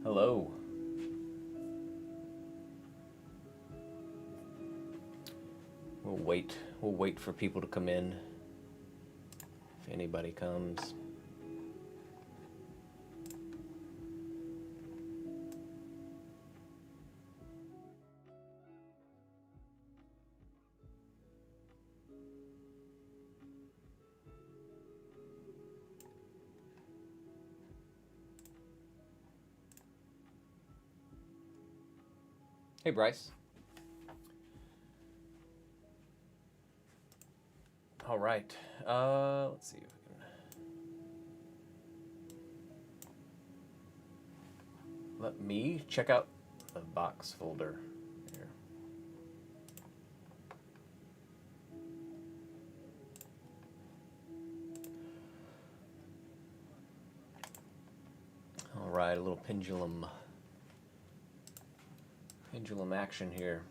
Hello. We'll wait. We'll wait for people to come in. If anybody comes. Hey, Bryce. All right. Let's see if we can. Let me check out the box folder here. All right, a little pendulum action here.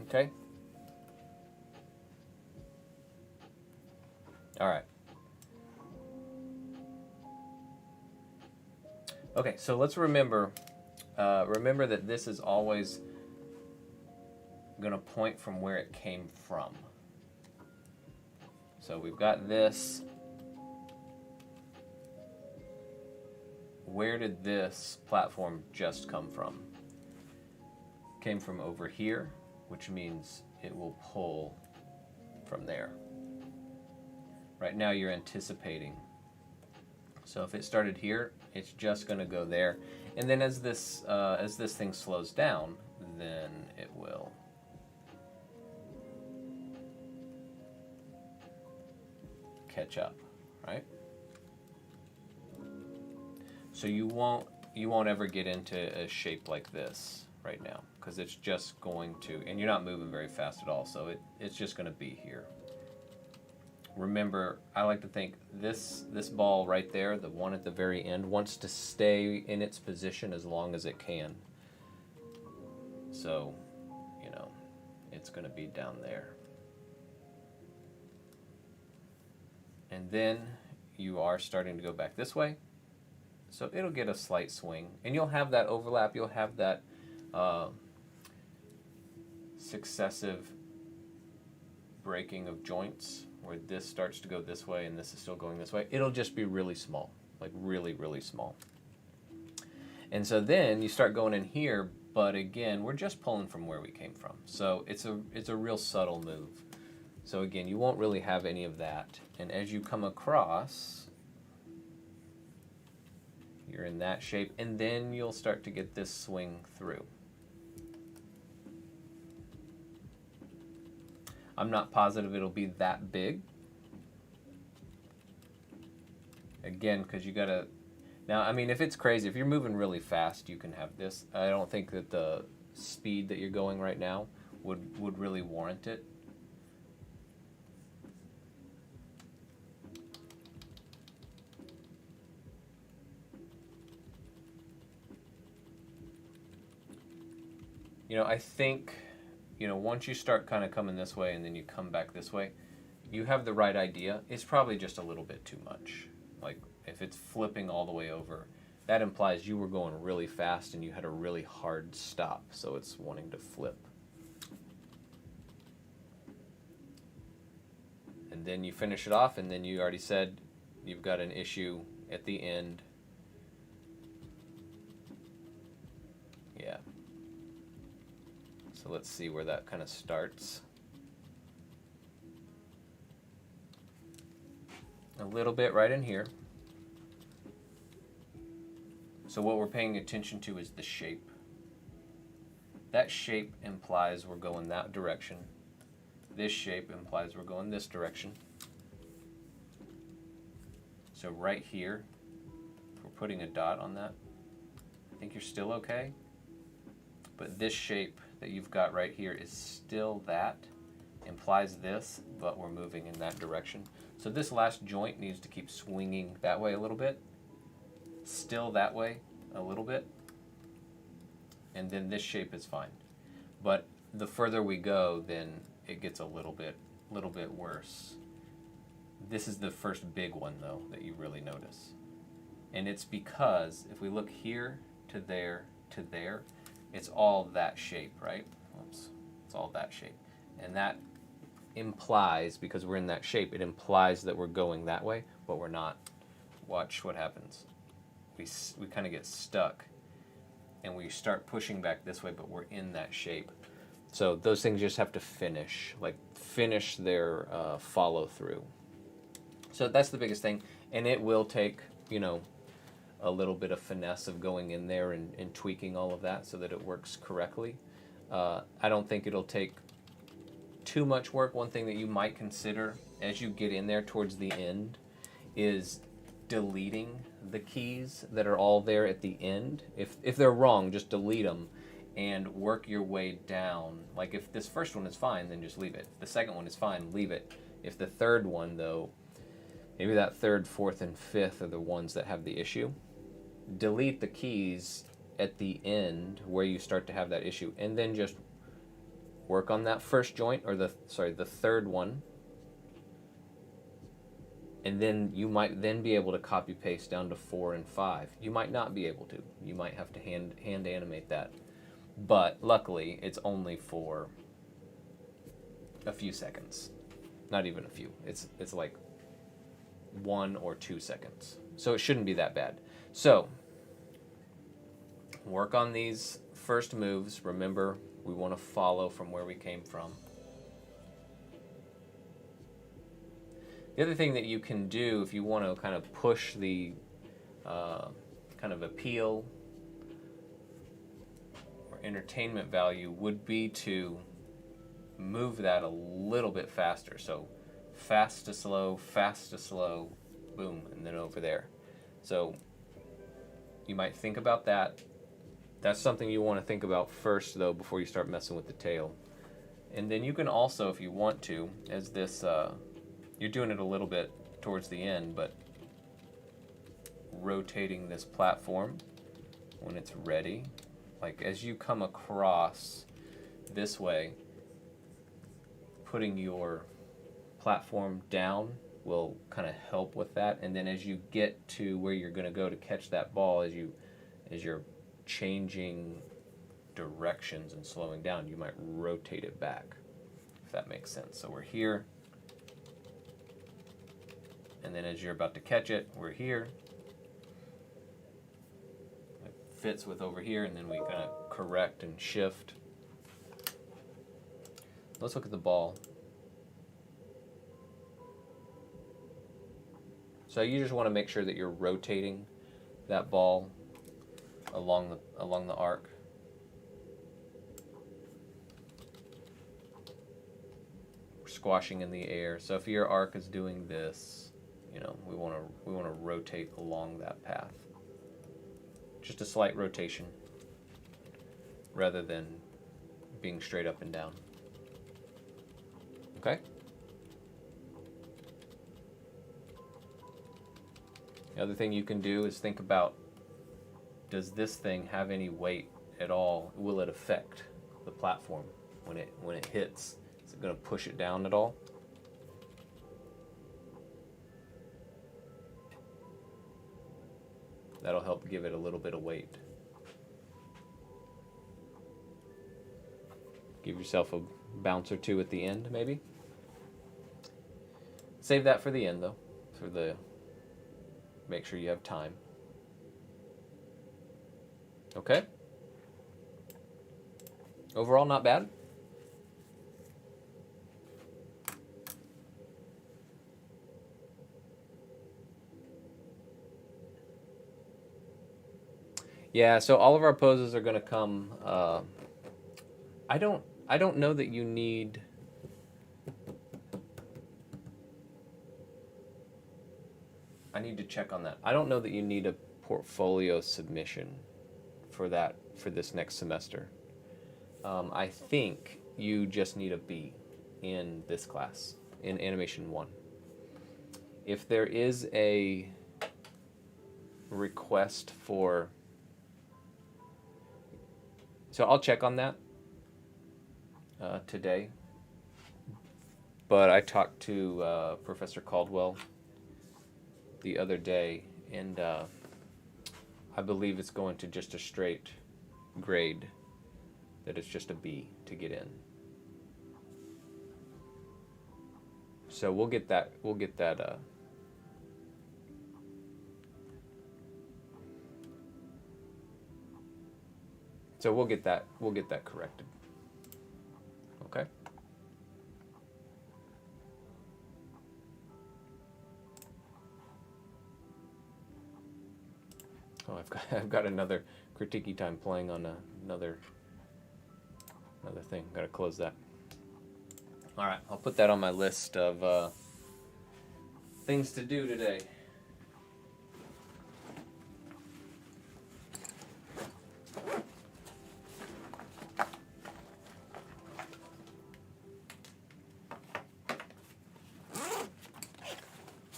Okay. All right. Okay, so let's remember that this is always going to point from where it came from. So we've got this. Where did this platform just come from? Came from over here, which means it will pull from there. Right now you're anticipating. So if it started here, it's just going to go there. And then as this thing slows down, then it will catch up, right? So you won't ever get into a shape like this right now, because it's just going to, and you're not moving very fast at all, so it's just going to be here. Remember, I like to think this ball right there, the one at the very end, wants to stay in its position as long as it can. So, it's going to be down there. And then you are starting to go back this way. So it'll get a slight swing. And you'll have that overlap. You'll have that successive breaking of joints where this starts to go this way and this is still going this way. It'll just be really small, like really, really small. And so then you start going in here, but again, we're just pulling from where we came from. So it's a real subtle move. So again, you won't really have any of that. And as you come across, you're in that shape, and then you'll start to get this swing through. I'm not positive it'll be that big. Again, because you gotta, now, I mean, if it's crazy, if you're moving really fast, you can have this. I don't think that the speed that you're going right now would really warrant it. I think, once you start kind of coming this way and then you come back this way, you have the right idea. It's probably just a little bit too much. Like, if it's flipping all the way over, that implies you were going really fast and you had a really hard stop, so it's wanting to flip. And then you finish it off, and then you already said you've got an issue at the end. Yeah. So let's see where that kind of starts. A little bit right in here. So what we're paying attention to is the shape. That shape implies we're going that direction. This shape implies we're going this direction. So right here, if we're putting a dot on that, I think you're still okay. But this shape that you've got right here is still that, implies this, but we're moving in that direction. So this last joint needs to keep swinging that way a little bit, still that way a little bit, and then this shape is fine. But the further we go, then it gets a little bit worse. This is the first big one, though, that you really notice. And it's because if we look here to there, it's all that shape, right? Oops. It's all that shape. And that implies, because we're in that shape, it implies that we're going that way, but we're not. Watch what happens. We kind of get stuck, and we start pushing back this way, but we're in that shape. So those things just have to finish their follow through. So that's the biggest thing, and it will take, you know, a little bit of finesse of going in there and tweaking all of that so that it works correctly. I don't think it'll take too much work. One thing that you might consider as you get in there towards the end is deleting the keys that are all there at the end. If they're wrong, just delete them and work your way down. Like if this first one is fine, then just leave it. If the second one is fine, leave it. If the third one, though, maybe that third, fourth, and fifth are the ones that have the issue, delete the keys at the end where you start to have that issue, and then just work on that first joint, or the third one, and then you might then be able to copy paste down to 4 and 5. You might not be able to. You might have to hand animate that. But luckily, it's only for a few seconds. Not even a few. It's like 1 or 2 seconds. So it shouldn't be that bad. So work on these first moves. Remember, we want to follow from where we came from. The other thing that you can do if you want to kind of push the kind of appeal or entertainment value would be to move that a little bit faster. So fast to slow, boom, and then over there. So you might think about that. That's something you want to think about first, though, before you start messing with the tail. And then you can also, if you want to, as this, you're doing it a little bit towards the end, but rotating this platform when it's ready. Like as you come across this way, putting your platform down will kind of help with that. And then as you get to where you're going to go to catch that ball, as you're changing directions and slowing down, you might rotate it back, if that makes sense. So we're here, and then as you're about to catch it, we're here. It fits with over here, and then we kind of correct and shift. Let's look at the ball. So you just want to make sure that you're rotating that ball along the arc. We're squashing in the air. So if your arc is doing this, you know, we want to rotate along that path. Just a slight rotation rather than being straight up and down. Okay? The other thing you can do is think about, does this thing have any weight at all? Will it affect the platform when it hits? Is it going to push it down at all? That'll help give it a little bit of weight. Give yourself a bounce or two at the end, maybe. Save that for the end, though. Make sure you have time. Okay? Overall, not bad. Yeah, so all of our poses are going to come. I don't know that you need to check on that. I don't know that you need a portfolio submission for that for this next semester. I think you just need a B in this class, in Animation 1. If there is a request for... So I'll check on that today. But I talked to Professor Caldwell the other day, and I believe it's going to just a straight grade, that it's just a B to get in. So we'll get that. So we'll get that corrected. Okay. Oh, I've got another Tiki time playing on another thing. Gotta close that. All right, I'll put that on my list of things to do today.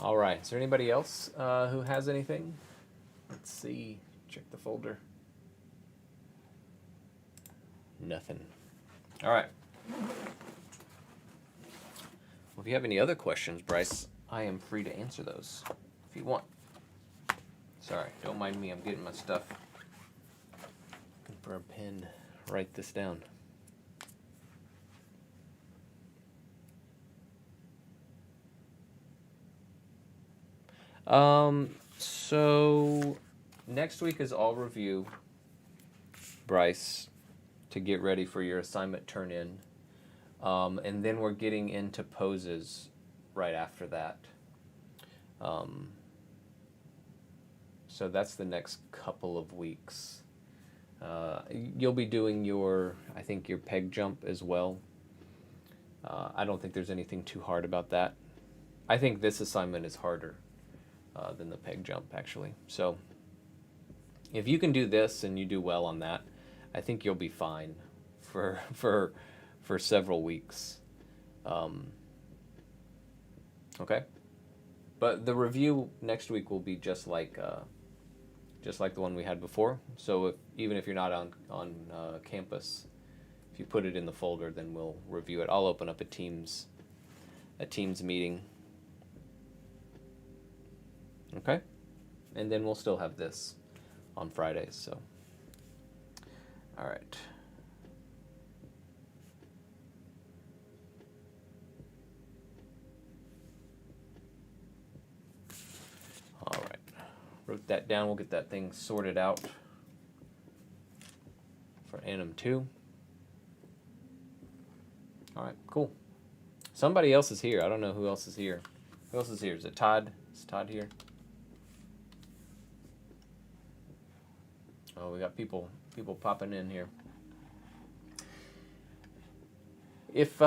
All right, is there anybody else who has anything? Let's see, check the folder. Nothing. All right. Well, if you have any other questions, Bryce, I am free to answer those if you want. Sorry, don't mind me, I'm getting my stuff. Looking for a pen, write this down. So next week is all review, Bryce, to get ready for your assignment turn in. And then we're getting into poses right after that. So that's the next couple of weeks. You'll be doing I think your peg jump as well. I don't think there's anything too hard about that. I think this assignment is harder than the peg jump, actually. So if you can do this and you do well on that, I think you'll be fine for several weeks. Okay, but the review next week will be just like the one we had before. So even if you're not on campus, if you put it in the folder, then we'll review it. I'll open up a Teams meeting. Okay, and then we'll still have this on Fridays. So, all right. All right, wrote that down. We'll get that thing sorted out for Anim 2. All right, cool. Somebody else is here. I don't know who else is here. Who else is here? Is it Todd? Is Todd here? Oh, we got people popping in here. If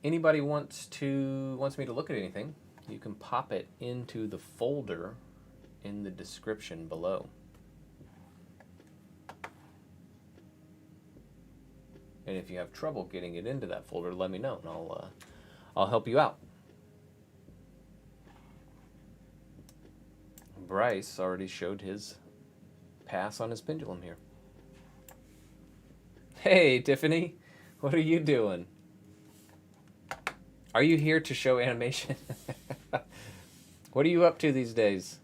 anybody wants me to look at anything, you can pop it into the folder in the description below. And if you have trouble getting it into that folder, let me know, and I'll help you out. Bryce already showed his pass on his pendulum here. Hey, Tiffany, what are you doing? Are you here to show animation? What are you up to these days?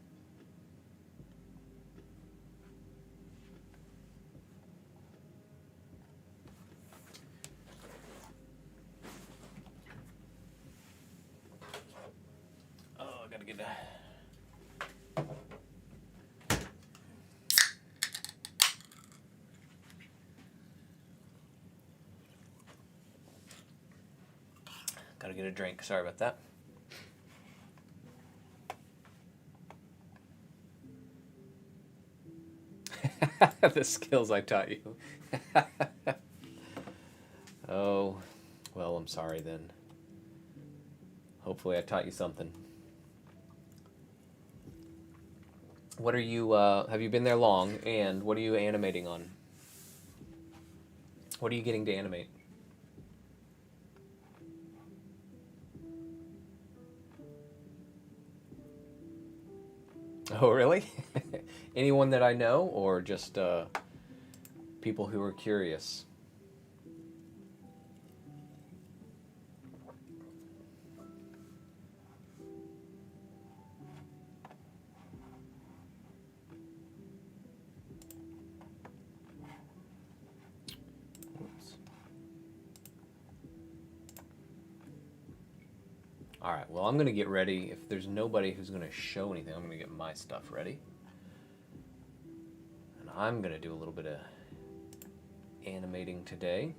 Oh, I gotta get that. Gotta get a drink. Sorry about that. The skills I taught you. Oh, well, I'm sorry then. Hopefully I taught you something. What are you, have you been there long, and what are you animating on? What are you getting to animate? Oh, really? Anyone that I know, or just people who are curious? Oops. All right, well, I'm going to get ready. If there's nobody who's going to show anything, I'm going to get my stuff ready. And I'm going to do a little bit of animating today.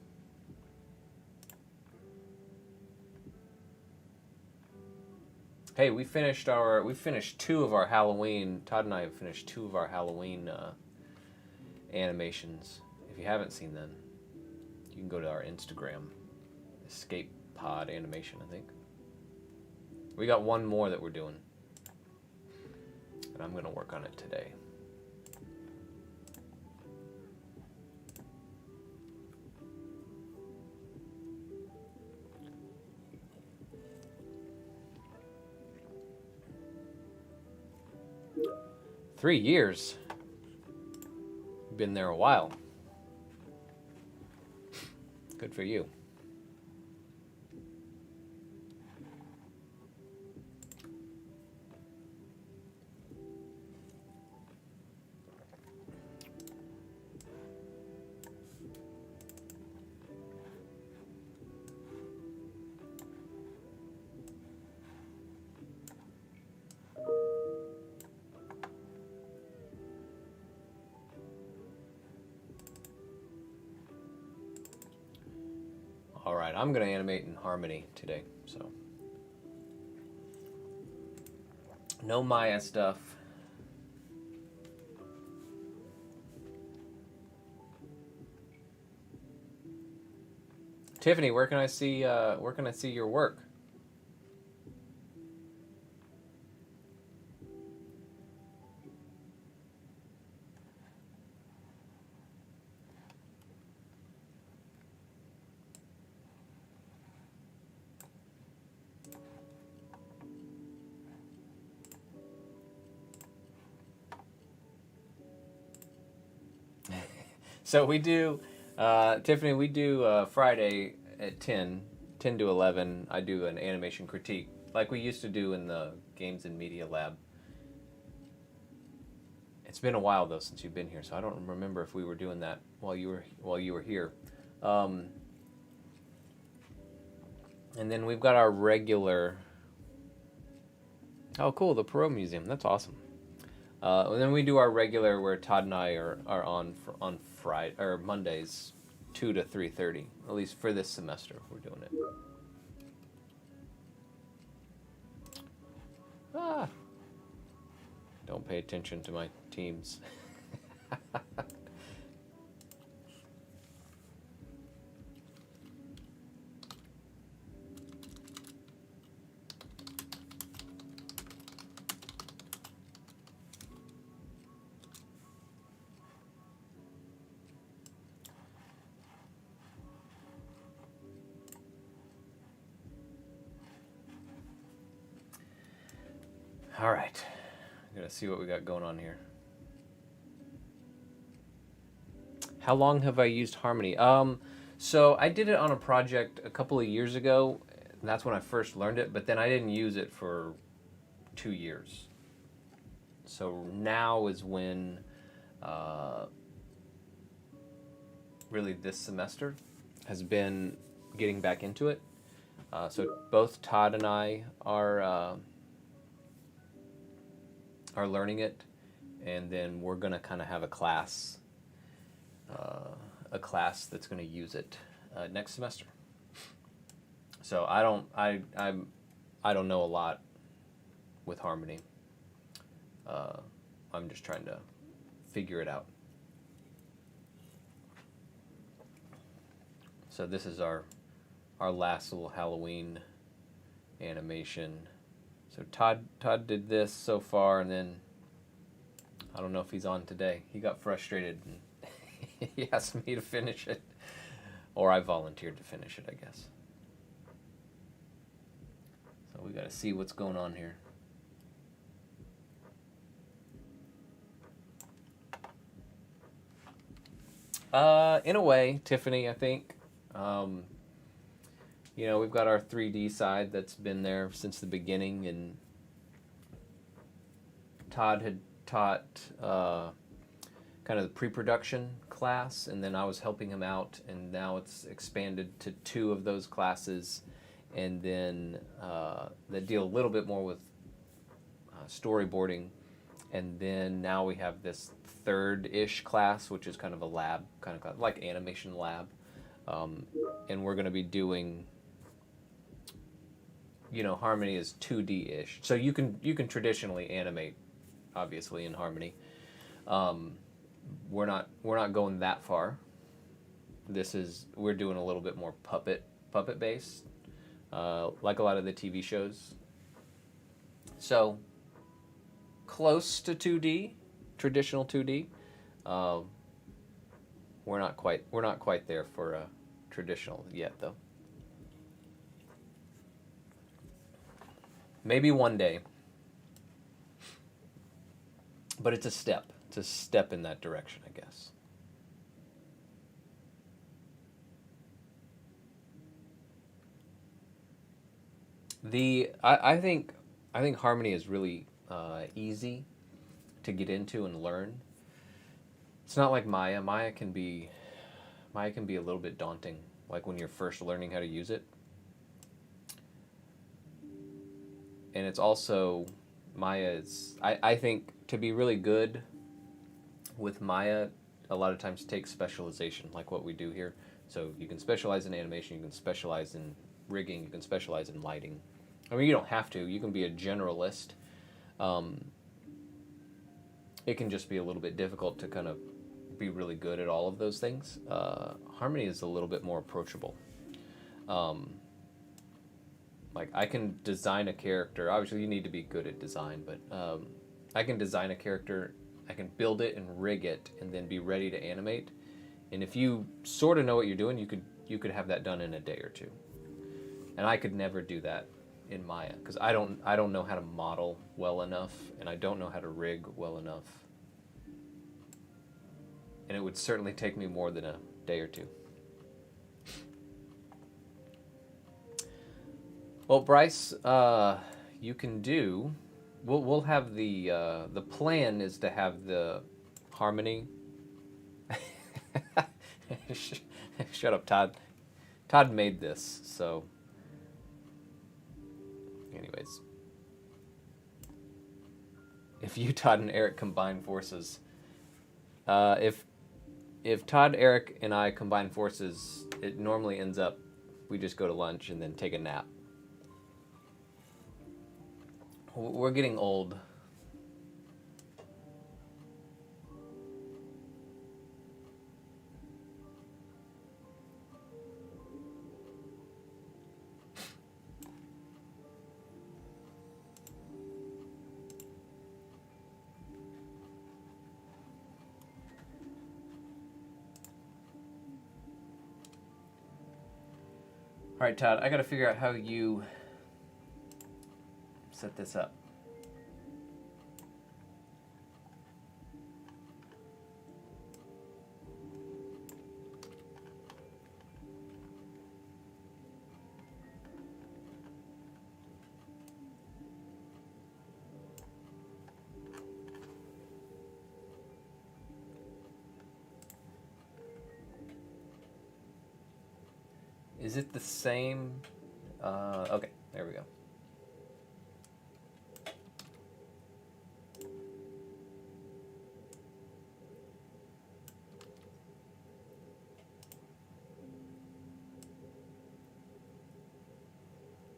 Hey, we finished two of our Halloween. Todd and I have finished two of our Halloween animations. If you haven't seen them, you can go to our Instagram, Escape Pod Animation, I think. We got one more that we're doing, and I'm going to work on it today. Three years. Been there a while. Good for you. All right, I'm going to animate in Harmony today, so. No Maya stuff. Tiffany, where can I see your work? So we do, Tiffany, we do Friday at 10 to 11. I do an animation critique, like we used to do in the Games and Media Lab. It's been a while though since you've been here, so I don't remember if we were doing that while you were here. And then we've got our regular. Oh, cool! The Perot Museum. That's awesome. And then we do our regular where Todd and I are on Friday or Mondays, 2 to 3:30. At least for this semester, we're doing it. Ah! Don't pay attention to my teams. All right, I'm gonna see what we got going on here. How long have I used Harmony? So I did it on a project a couple of years ago, and that's when I first learned it, but then I didn't use it for 2 years. So now is when, really this semester has been getting back into it. So both Todd and I are learning it, and then we're gonna kind of have a class that's going to use it next semester. So I don't know a lot with Harmony. I'm just trying to figure it out. So this is our last little Halloween animation. So Todd did this so far, and then I don't know if he's on today. He got frustrated and he asked me to finish it. Or I volunteered to finish it, I guess. So we got to see what's going on here. In a way, Tiffany, I think. You know, we've got our 3D side that's been there since the beginning, and Todd had taught kind of the pre-production class, and then I was helping him out, and now it's expanded to 2 of those classes, and then that deal a little bit more with storyboarding, and then now we have this 3rd-ish class, which is kind of a lab, kind of class, like animation lab, and we're going to be doing, you know, Harmony is 2D-ish, so you can traditionally animate, obviously, in Harmony. We're not going that far. We're doing a little bit more puppet based, like a lot of the TV shows. So close to 2D, traditional 2D. We're not quite there for traditional yet, though. Maybe one day, but it's a step. It's a step in that direction, I guess. I think Harmony is really easy to get into and learn. It's not like Maya. Maya can be a little bit daunting, like when you're first learning how to use it. And it's also, Maya is, I think, to be really good with Maya, a lot of times takes specialization, like what we do here. So you can specialize in animation, you can specialize in rigging, you can specialize in lighting. I mean, you don't have to. You can be a generalist. It can just be a little bit difficult to kind of be really good at all of those things. Harmony is a little bit more approachable. Like, I can design a character. Obviously, you need to be good at design, but I can design a character, I can build it and rig it, and then be ready to animate. And if you sort of know what you're doing, you could have that done in a day or 2. And I could never do that in Maya, because I don't know how to model well enough, and I don't know how to rig well enough. And it would certainly take me more than a day or 2. Well, Bryce, you can do. We'll have the plan is to have the Harmony. Shut up, Todd. Todd made this, so. Anyways, if you, Todd, and Eric combine forces, if Todd, Eric, and I combine forces, it normally ends up we just go to lunch and then take a nap. We're getting old. All right, Todd, I got to figure out how you set this up. Is it the same? Okay, there we go.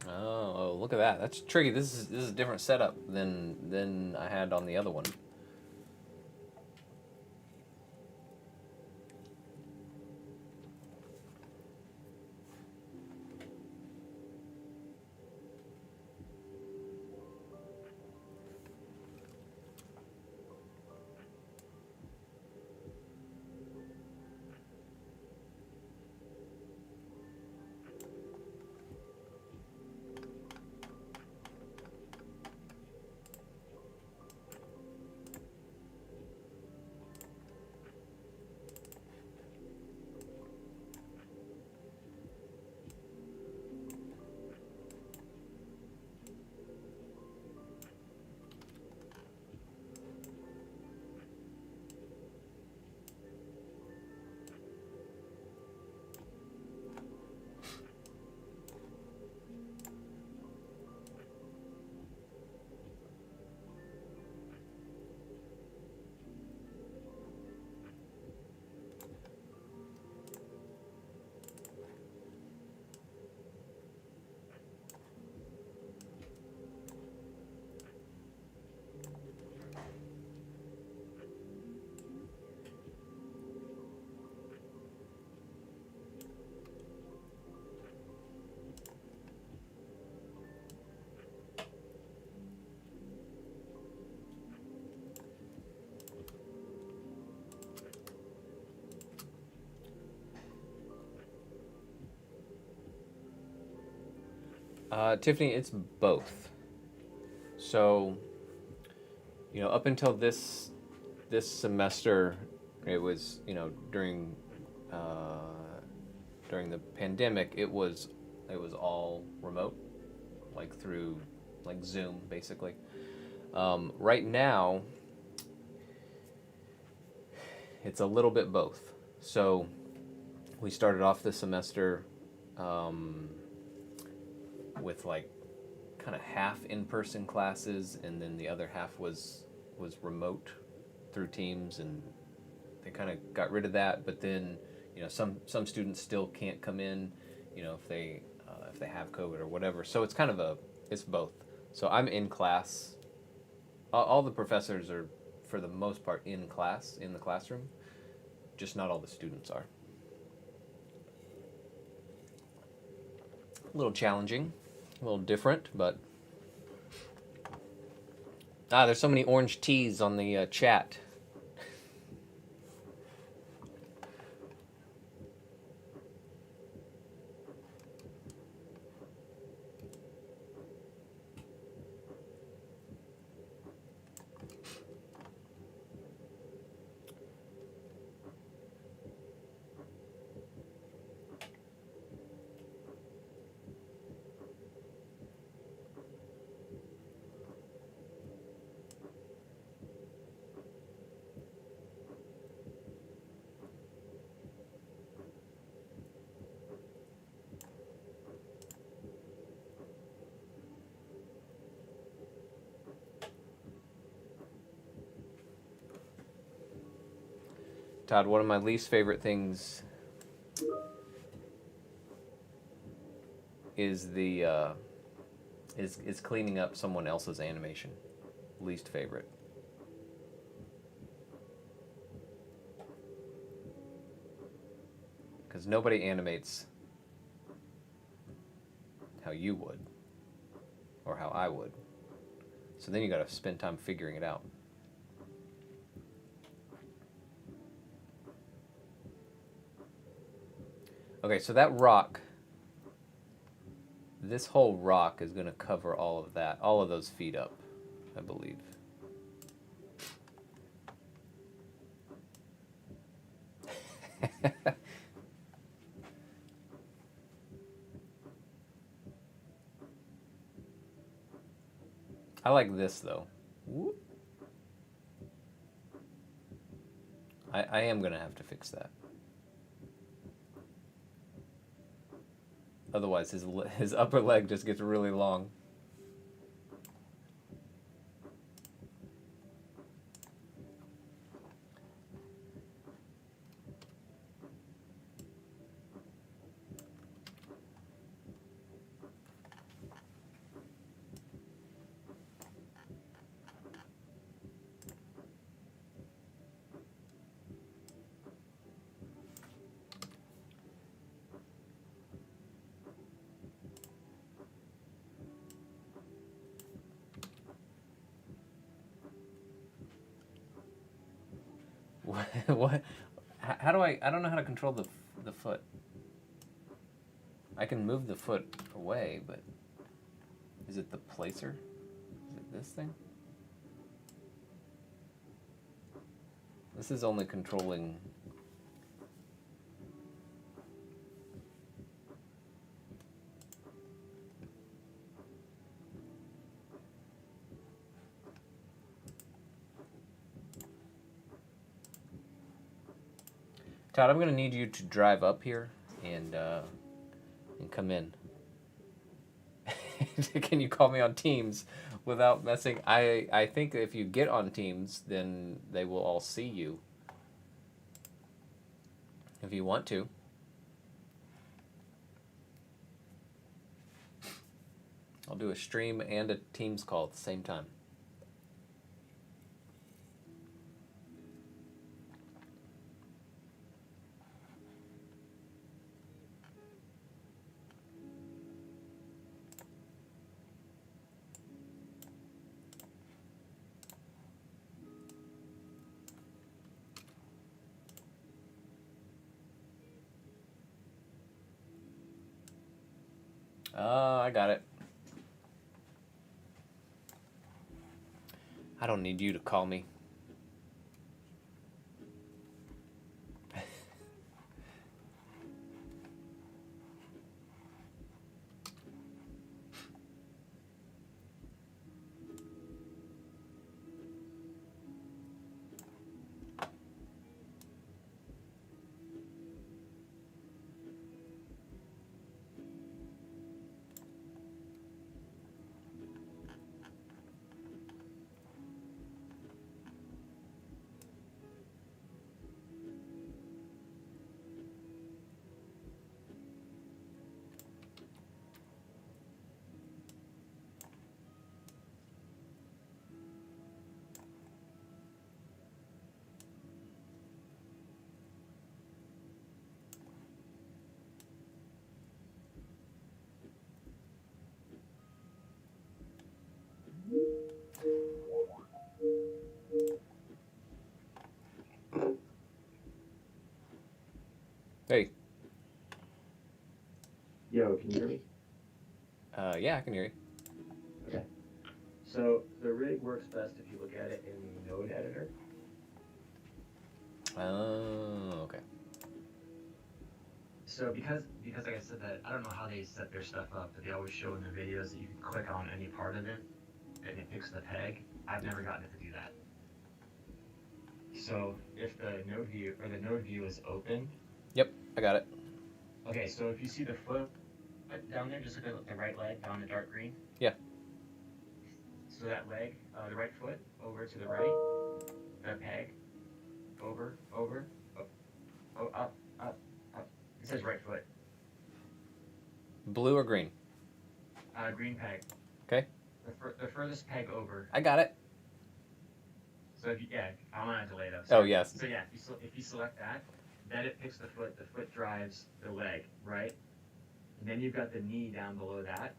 Oh, look at that. That's tricky. This is a different setup than I had on the other one. Tiffany, it's both. So, up until this semester, it was, during the pandemic, it was all remote, like through like Zoom, basically. Right now, it's a little bit both. So we started off this semester um, with like kind of half in-person classes, and then the other half was remote through Teams, and they kind of got rid of that. But then, some students still can't come in, if they have COVID or whatever. So it's kind of it's both. So I'm in class. All the professors are, for the most part, in class in the classroom. Just not all the students are. A little challenging, a little different, but there's so many orange teas on the chat. Todd, one of my least favorite things is is cleaning up someone else's animation. Least favorite. Because nobody animates how you would, or how I would. So then you got to spend time figuring it out. Okay, so that rock, this whole rock is going to cover all of that, all of those feet up, I believe. I like this, though. Whoop. I am going to have to fix that. Otherwise, his upper leg just gets really long. What? How do I don't know how to control the foot. I can move the foot away, but is it the placer? Is it this thing? This is only controlling. Todd, I'm going to need you to drive up here and come in. Can you call me on Teams without messing? I think if you get on Teams, then they will all see you. If you want to. I'll do a stream and a Teams call at the same time. I got it. I don't need you to call me. Hey. Yo, can you hear me? Yeah, I can hear you. Okay. So the rig works best if you look at it in the node editor. Oh, okay. So because like I said that I don't know how they set their stuff up, but they always show in the videos that you can click on any part of it and it picks the peg. I've never gotten it to do that. So if the node view is open, Yep, I got it. okay, so if you see the foot down there, just look at the right leg down the dark green. Yeah. So that leg, the right foot over to the right, the peg, over, up, up, up. It says right foot. Blue or green? Green peg. Okay. The furthest peg over. I got it. So if you, yeah, I'm on a delay though. Oh, Sorry. yes. So yeah, if you select that, then it picks the foot. The foot drives the leg, right? And then you've got the knee down below that.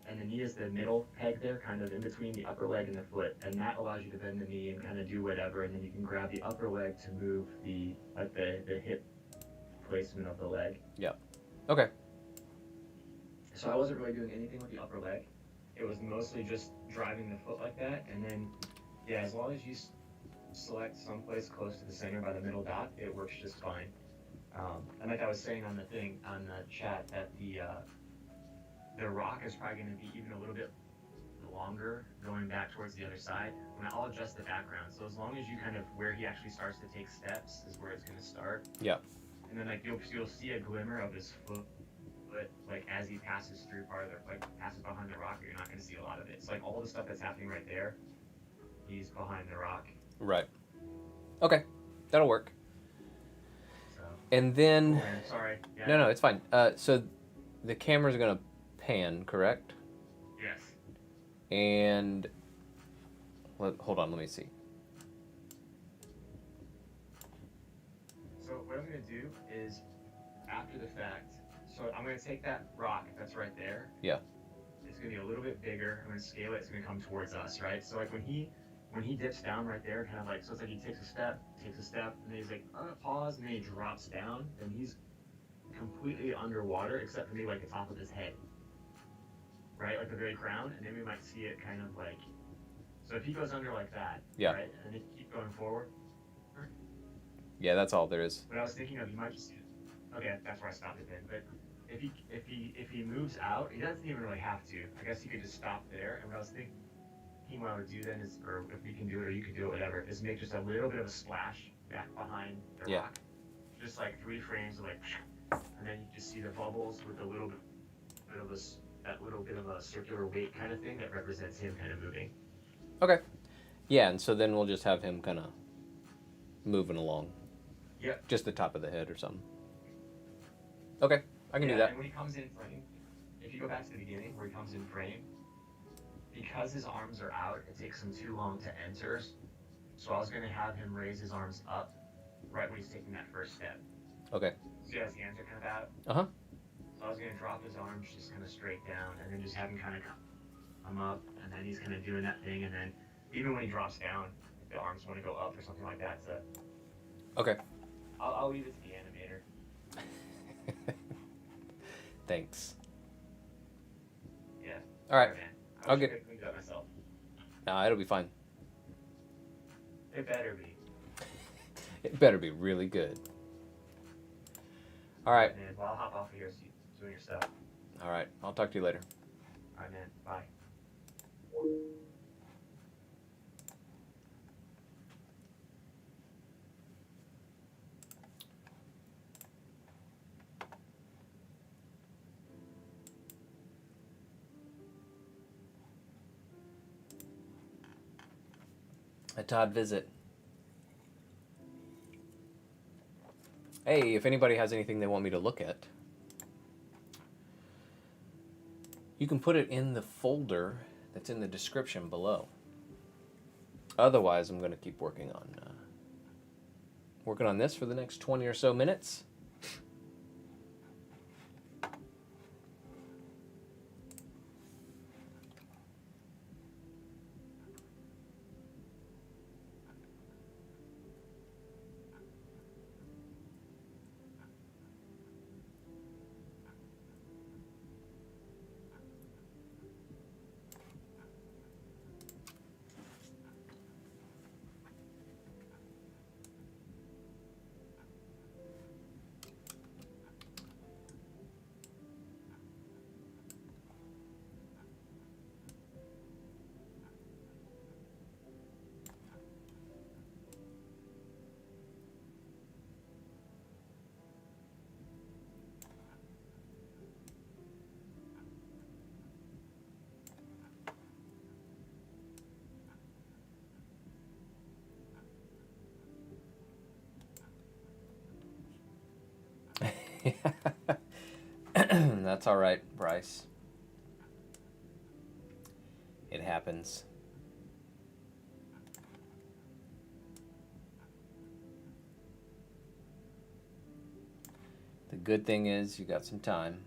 And the knee is the middle peg there, kind of in between the upper leg and the foot. And that allows you to bend the knee and kind of do whatever. And then you can grab the upper leg to move the hip placement of the leg. Yep. Okay. So I wasn't really doing anything with the upper leg. It was mostly just driving the foot like that. And then, yeah, as long as you select someplace close to the center by the middle dot, it works just fine. And like I was saying on the chat, that the rock is probably going to be even a little bit longer going back towards the other side. And I'll adjust the background. So as long as you kind of where he actually starts to take steps is where it's going to start. Yeah. And then like you'll see a glimmer of his foot, like as he passes through part of the, like passes behind the rock, you're not going to see a lot of it. It's like all the stuff that's happening right there, he's behind the rock. Right. Okay, that'll work. So. And then. Oh, sorry. Yeah. No, it's fine. So the camera's gonna pan, correct? Yes. And hold on, let me see. So what I'm going to do is, after the fact, so I'm going to take that rock that's right there. Yeah. It's going to be a little bit bigger. I'm going to scale it. It's going to come towards us, right? So like when he dips down right there, kind of like, so it's like he takes a step, and then he's like, pause, and then he drops down, and he's completely underwater, except for maybe like the top of his head, right? Like the very crown, and then we might see it kind of like, so if he goes under like that, yeah, right, and then keep going forward. Yeah, that's all there is. What I was thinking of, you might just, okay, that's where I stopped it then, but if he moves out, he doesn't even really have to. I guess he could just stop there, and what I was thinking, what I would do then is, or if we can do it, or you could do it, whatever, is make just a little bit of a splash back behind the rock. Just like 3 frames of like, and then you just see the bubbles with a little bit of that little bit of a circular weight kind of thing that represents him kind of moving. Okay. Yeah, and so then we'll just have him kind of moving along. Yep. Just the top of the head or something. Okay, I can do that. And when he comes in frame, if you go back to the beginning where he comes in frame, because his arms are out, it takes him too long to enter. So I was going to have him raise his arms up right when he's taking that first step. Okay. So yeah, his hands are kind of out. Uh-huh. So I was going to drop his arms just kind of straight down, and then just have him kind of come up, and then he's kind of doing that thing, and then even when he drops down, the arms want to go up or something like that. So okay. I'll leave it to the animator. Thanks. Yeah. All right. Man. I'll get. Clean it up myself. Nah, it'll be fine. It better be. It better be really good. All right. Man, well, I'll hop off of here so you doing your stuff. All right. I'll talk to you later. All right, man. Bye. A Todd visit. Hey, if anybody has anything they want me to look at, you can put it in the folder that's in the description below. Otherwise, I'm going to keep working on this for the next 20 or so minutes. That's all right, Bryce. It happens. The good thing is you got some time.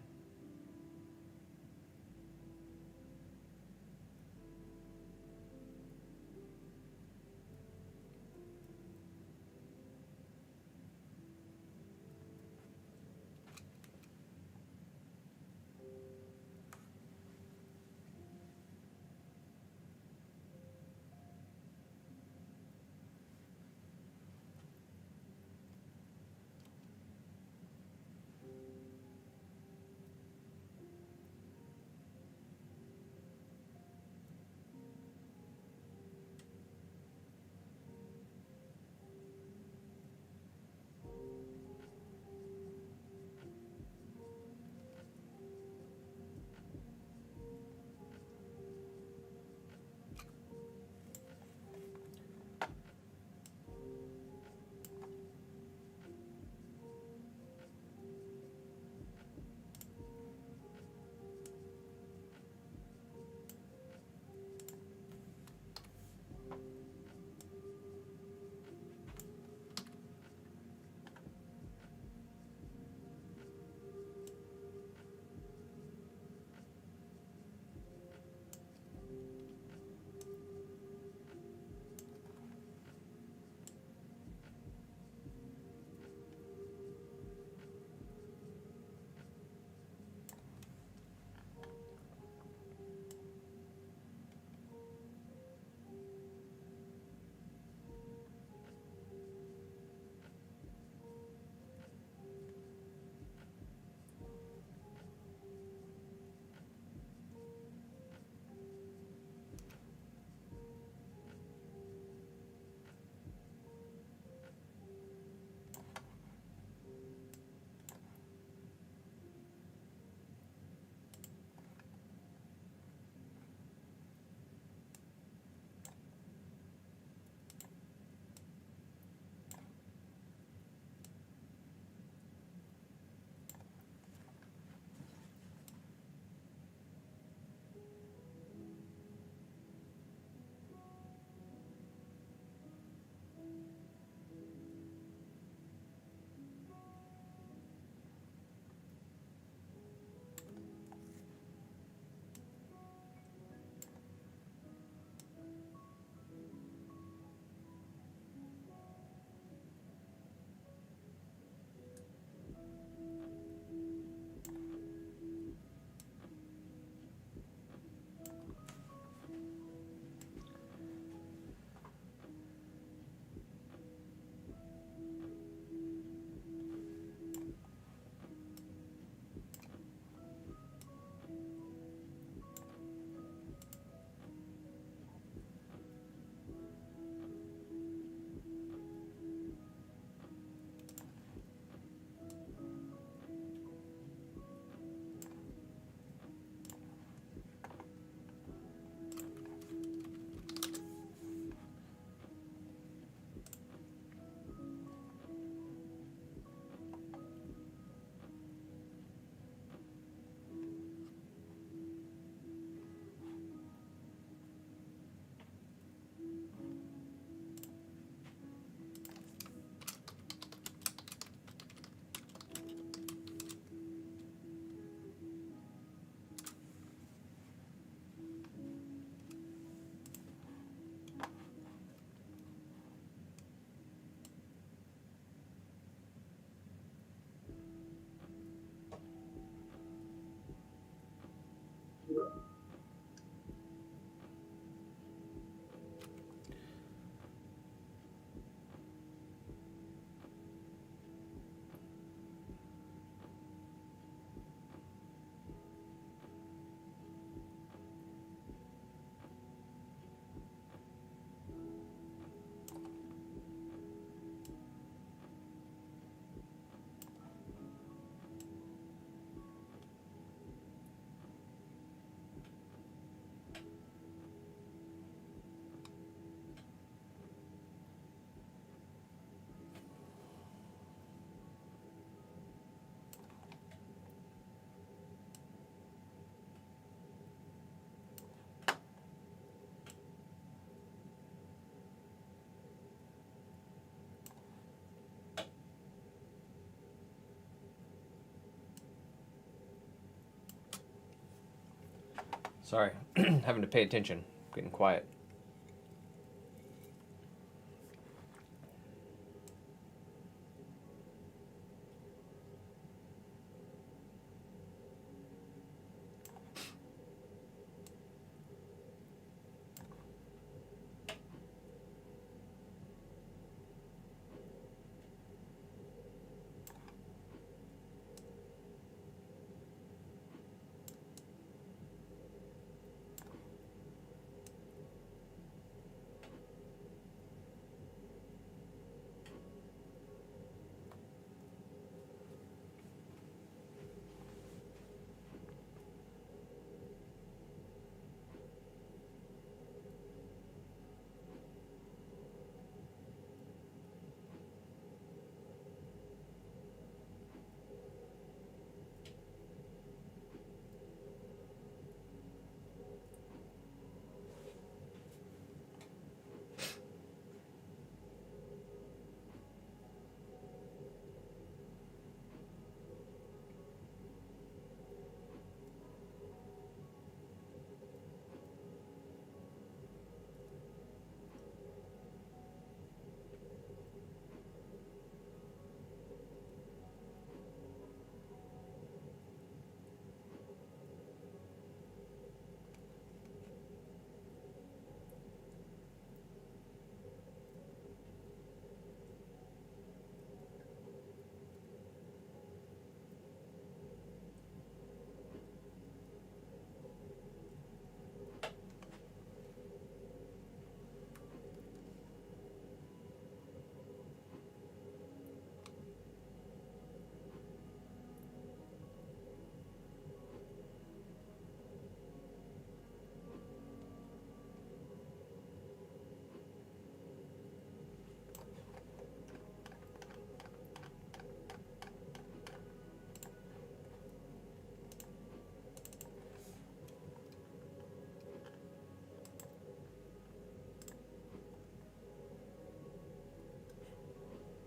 Sorry, having to pay attention. Getting quiet.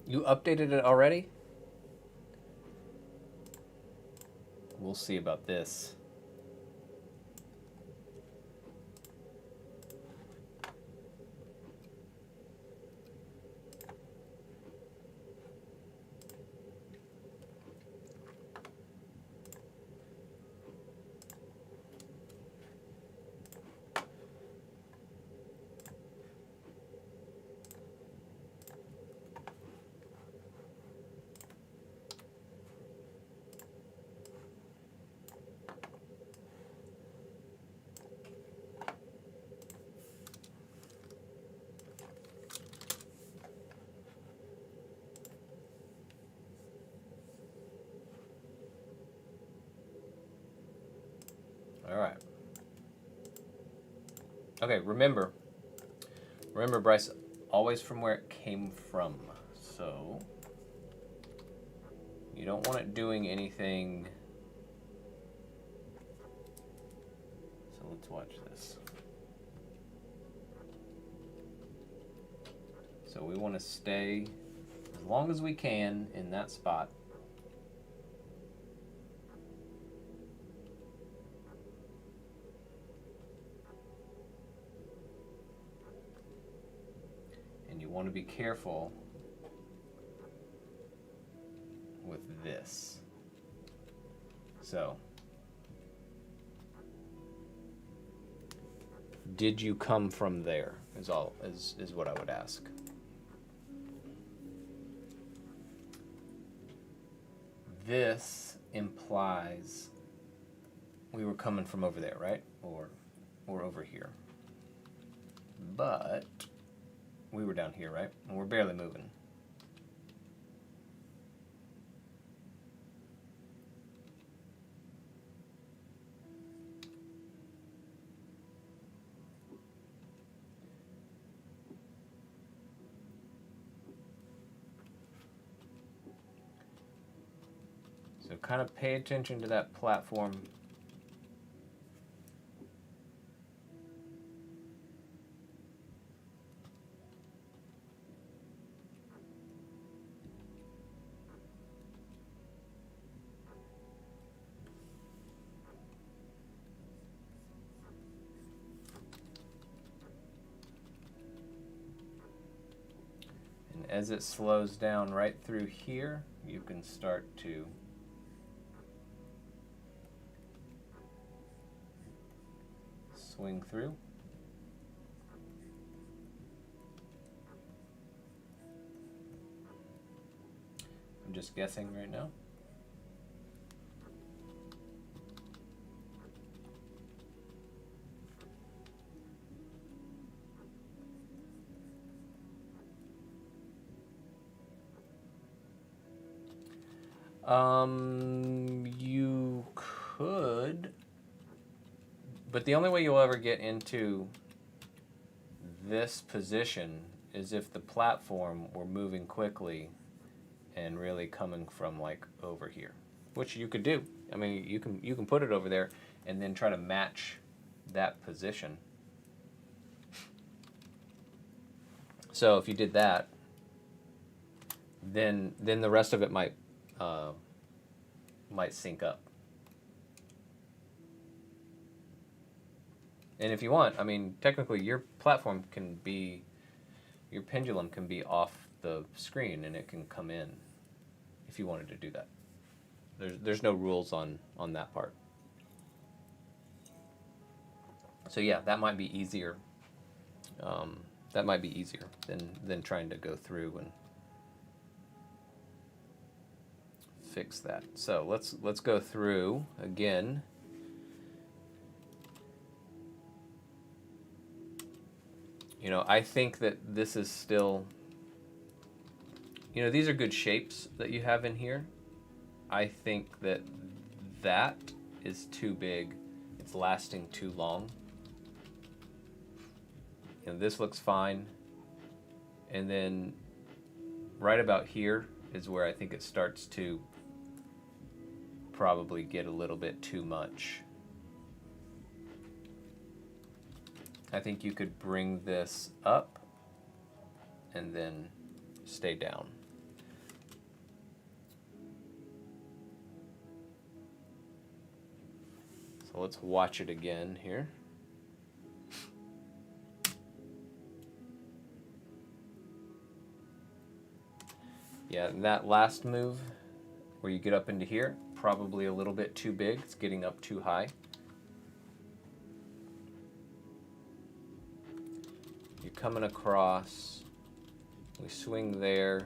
You updated it already? We'll see about this. All right. Okay, remember, Bryce, always from where it came from. So you don't want it doing anything. So let's watch this. So we want to stay as long as we can in that spot. And you want to be careful with this. So, did you come from there? Is what I would ask. This implies we were coming from over there, right? Or over here. But we were down here, right? And we're barely moving. So kind of pay attention to that platform. as it slows down right through here, you can start to swing through. I'm just guessing right now. You could, but the only way you'll ever get into this position is if the platform were moving quickly and really coming from like over here, which you could do. I mean, you can put it over there and then try to match that position. So if you did that, then the rest of it might sync up. And if you want, I mean, technically your platform can be, your pendulum can be off the screen and it can come in if you wanted to do that. There's no rules on that part. So yeah, that might be easier. That might be easier than trying to go through and fix that. So let's go through again. You know, I think that this is still, you know, these are good shapes that you have in here. I think that that is too big. It's lasting too long. You know, this looks fine. And then right about here is where I think it starts to probably get a little bit too much. I think you could bring this up and then stay down. So let's watch it again here. Yeah, and that last move where you get up into here, probably a little bit too big. It's getting up too high. You're coming across, we swing there.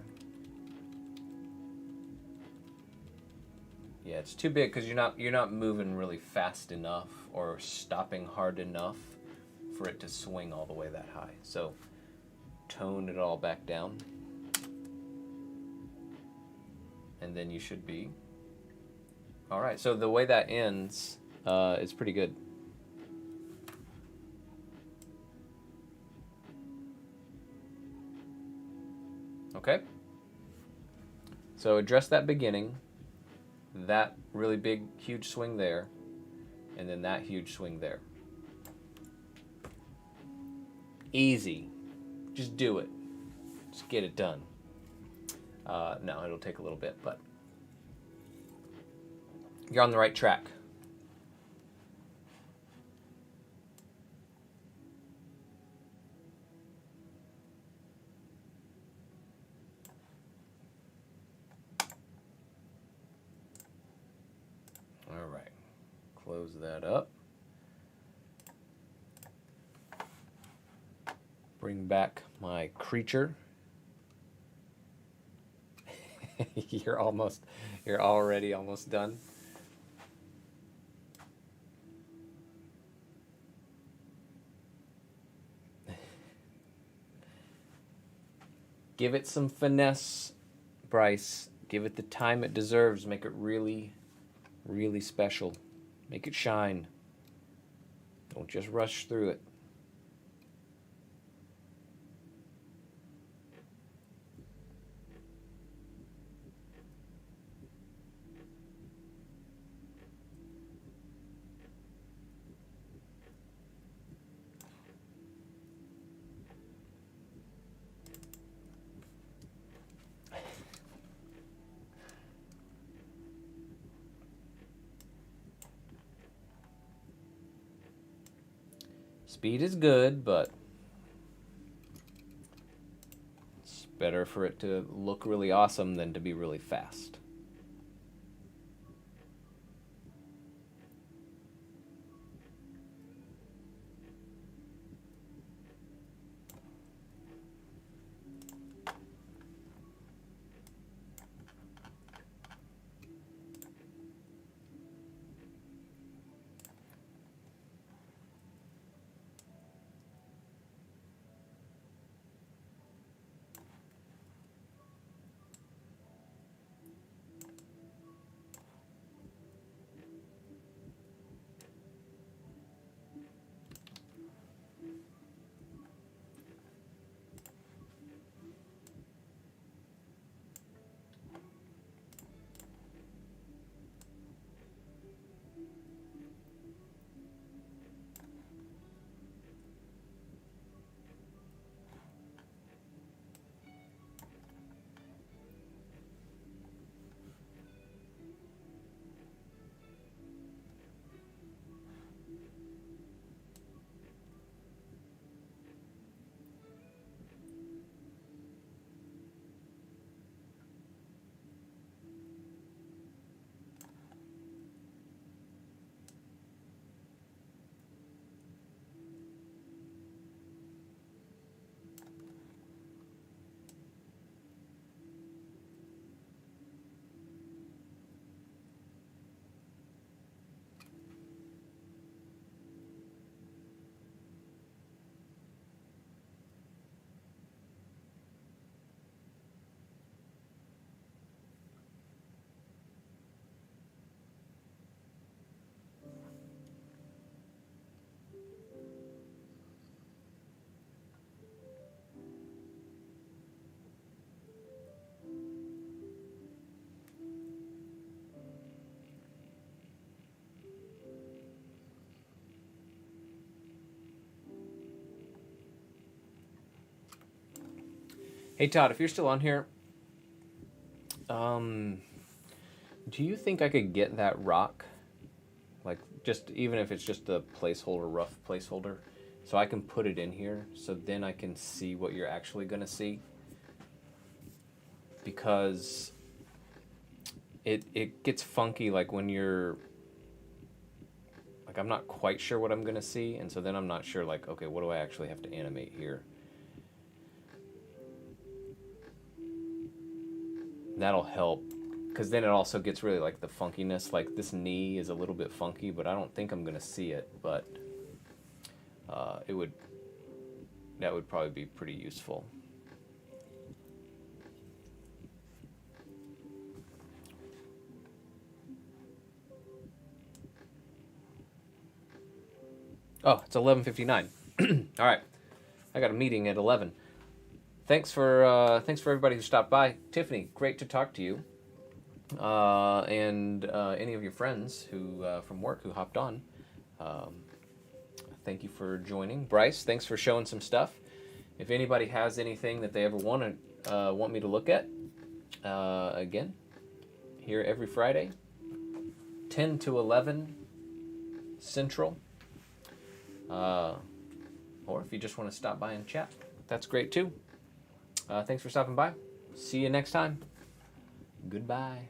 Yeah, it's too big because you're not moving really fast enough or stopping hard enough for it to swing all the way that high. So tone it all back down. And then you should be all right. So the way that ends is pretty good. Okay. So address that beginning, that really big, huge swing there, and then that huge swing there. Easy. Just do it. Just get it done. No, it'll take a little bit, but you're on the right track. All right, close that up. Bring back my creature. You're already almost done. Give it some finesse, Bryce. Give it the time it deserves. Make it really, really special. Make it shine. Don't just rush through it. Speed is good, but better for it to look really awesome than to be really fast. Hey Todd, if you're still on here, do you think I could get that rock, like just even if it's just a placeholder, rough placeholder, so I can put it in here, so then I can see what you're actually gonna see? Because it gets funky, like when you're like, I'm not quite sure what I'm gonna see, and so then I'm not sure, like, okay, what do I actually have to animate here? That'll help, because then it also gets really like the funkiness. Like this knee is a little bit funky, but I don't think I'm gonna see it. But that would probably be pretty useful. Oh, it's 11:59. All right, I got a meeting at 11. Thanks for everybody who stopped by. Tiffany, great to talk to you. And any of your friends who from work who hopped on, thank you for joining. Bryce, thanks for showing some stuff. If anybody has anything that they ever want me to look at, again, here every Friday, 10 to 11 Central. Or if you just want to stop by and chat, that's great too. Thanks for stopping by. See you next time. Goodbye.